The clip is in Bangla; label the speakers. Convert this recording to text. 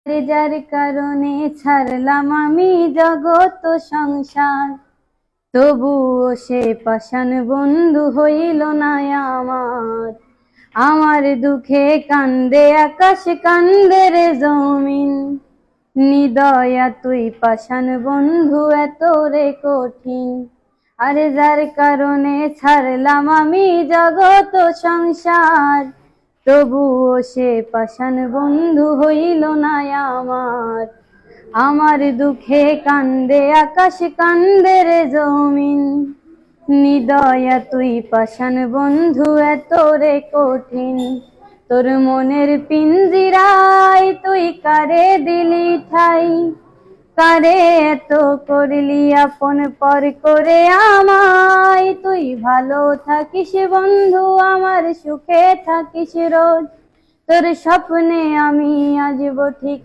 Speaker 1: যার কারণে ছাড়লাম আমি জগৎ সংসার, তবুও সে পাষাণ বন্ধু হইল না আমার। আমার দুঃখে কান্দে আকাশ, কান্দে রে জমিন, নিদয়া তুই পাষাণ বন্ধু এত রে কঠিন। আরে যার কারণে ছাড়লাম আমি জগৎ সংসার, তবুও সে পাষাণ বন্ধু হইল না আমার। আমার দুঃখে কান্দে আকাশ, কান্দে রে জমিন, নিদয়া তুই পাষাণ বন্ধু এত রে কঠিন। তোর মনের পিঞ্জিরায় তুই কারে দিলি ঠাই, কারে এত করলি আপন পর করে আমায়। তুই ভালো থাকিস বন্ধু, আমার সুখে থাকিস রোজ, তোর স্বপ্নে আমি আসবো ঠিক।